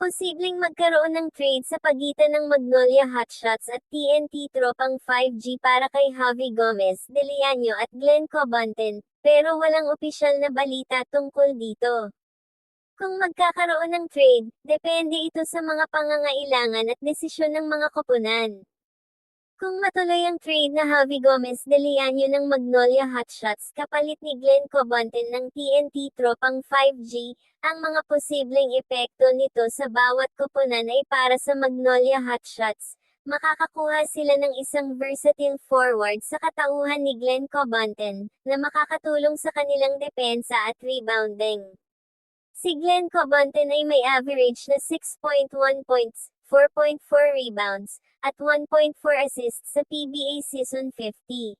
Posibleng magkaroon ng trade sa pagitan ng Magnolia Hotshots at TNT Tropang 5G para kay Javi Gomez, De Leano at Glenn Cobonten, pero walang opisyal na balita tungkol dito. Kung magkakaroon ng trade, depende ito sa mga pangangailangan at desisyon ng mga koponan. Kung matuloy ang trade na Javi Gomez De Leano ng Magnolia Hotshots kapalit ni Glenn Cobonten ng TNT Tropang 5G, ang mga posibleng epekto nito sa bawat koponan ay para sa Magnolia Hotshots. Makakakuha sila ng isang versatile forward sa katauhan ni Glenn Cobonten, na makakatulong sa kanilang depensa at rebounding. Si Glenn Cobonten ay may average na 6.1 points, 4.4 rebounds, at 1.4 assists sa PBA Season 50.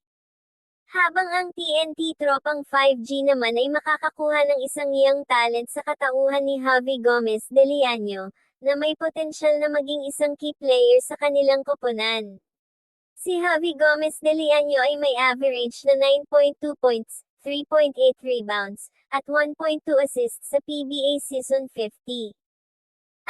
Habang ang TNT Tropang 5G naman ay makakakuha ng isang young talent sa katauhan ni Javi Gomez De Leano, na may potensyal na maging isang key player sa kanilang koponan. Si Javi Gomez De Leano ay may average na 9.2 points, 3.8 rebounds, at 1.2 assists sa PBA Season 50.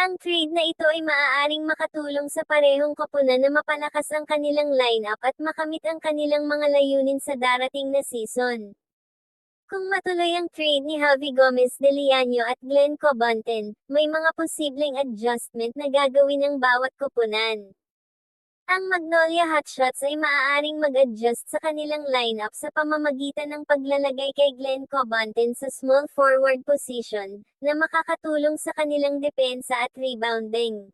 Ang trade na ito ay maaaring makatulong sa parehong koponan na mapalakas ang kanilang lineup at makamit ang kanilang mga layunin sa darating na season. Kung matuloy ang trade ni Javi Gomez De Leano at Glenn Cobonten, may mga posibleng adjustment na gagawin ng bawat koponan. Ang Magnolia Hotshots ay maaaring mag-adjust sa kanilang lineup sa pamamagitan ng paglalagay kay Glenn Cobonten sa small forward position, na makakatulong sa kanilang depensa at rebounding.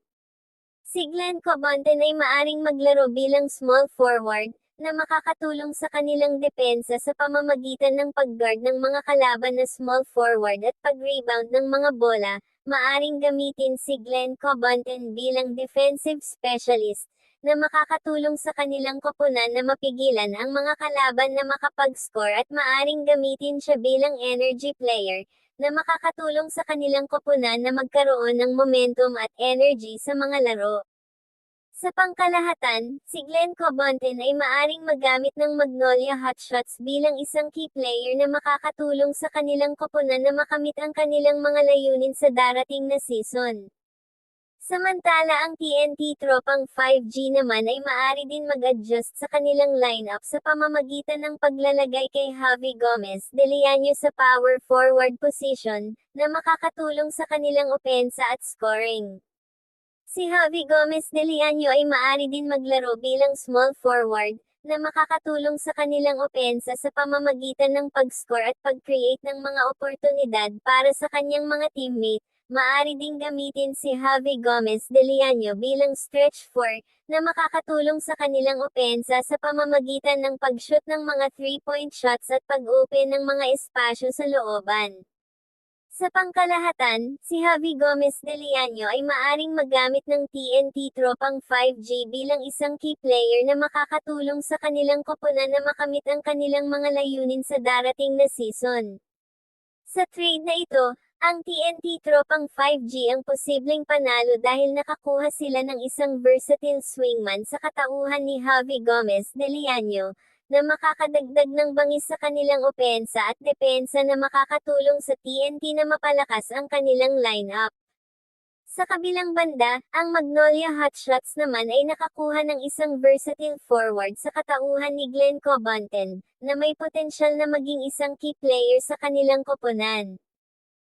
Si Glenn Cobonten ay maaaring maglaro bilang small forward, na makakatulong sa kanilang depensa sa pamamagitan ng pag-guard ng mga kalaban na small forward at pag-rebound ng mga bola. Maaring gamitin si Glenn Cobonten bilang defensive specialist, na makakatulong sa kanilang koponan na mapigilan ang mga kalaban na makapag-score at maaring gamitin siya bilang energy player, na makakatulong sa kanilang koponan na magkaroon ng momentum at energy sa mga laro. Sa pangkalahatan, si Glenn Cobonten ay maaring magamit ng Magnolia Hotshots bilang isang key player na makakatulong sa kanilang koponan na makamit ang kanilang mga layunin sa darating na season. Samantala ang TNT Tropang 5G naman ay maaari din mag-adjust sa kanilang lineup sa pamamagitan ng paglalagay kay Javi Gomez De Leano sa power forward position, na makakatulong sa kanilang opensa at scoring. Si Javi Gomez De Leano ay maaari din maglaro bilang small forward, na makakatulong sa kanilang opensa sa pamamagitan ng pag-score at pag-create ng mga oportunidad para sa kanyang mga teammate. Maaari ding gamitin si Javi Gomez De Leano bilang stretch 4, na makakatulong sa kanilang opensa sa pamamagitan ng pag-shoot ng mga 3-point shots at pag-open ng mga espasyo sa looban. Sa pangkalahatan, si Javi Gomez De Leano ay maaring magamit ng TNT Tropang 5G bilang isang key player na makakatulong sa kanilang koponan na makamit ang kanilang mga layunin sa darating na season. Sa trade na ito, ang TNT Tropang 5G ang posibleng panalo dahil nakakuha sila ng isang versatile swingman sa katauhan ni Javi Gomez De Leano, na makakadagdag ng bangis sa kanilang opensa at depensa na makakatulong sa TNT na mapalakas ang kanilang lineup. Sa kabilang banda, ang Magnolia Hotshots naman ay nakakuha ng isang versatile forward sa katauhan ni Glenn Cobonten, na may potensyal na maging isang key player sa kanilang koponan.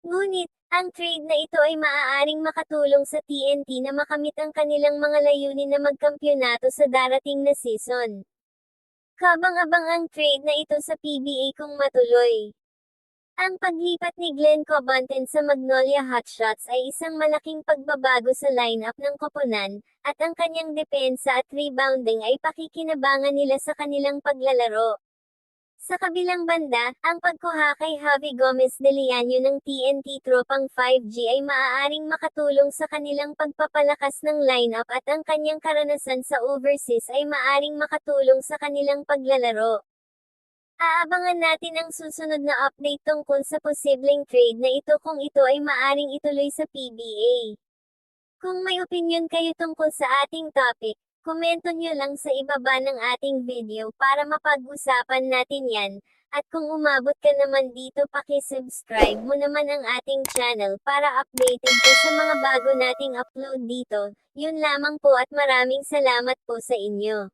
Ngunit, ang trade na ito ay maaaring makatulong sa TNT na makamit ang kanilang mga layunin na magkampyonato sa darating na season. Kabang-abang ang trade na ito sa PBA kung matuloy. Ang paglipat ni Glenn Cobonten sa Magnolia Hotshots ay isang malaking pagbabago sa lineup ng koponan, at ang kanyang depensa at rebounding ay pakikinabangan nila sa kanilang paglalaro. Sa kabilang banda, ang pagkuha kay Javi Gomez De Leano ng TNT Tropang 5G ay maaaring makatulong sa kanilang pagpapalakas ng lineup at ang kanyang karanasan sa overseas ay maaaring makatulong sa kanilang paglalaro. Aabangan natin ang susunod na update tungkol sa posibleng trade na ito kung ito ay maaaring ituloy sa PBA. Kung may opinyon kayo tungkol sa ating topic, komento nyo lang sa ibaba ng ating video para mapag-usapan natin yan. At kung umabot ka naman dito, paki-subscribe mo naman ang ating channel para updated ka sa mga bago nating upload dito. Yun lamang po at maraming salamat po sa inyo.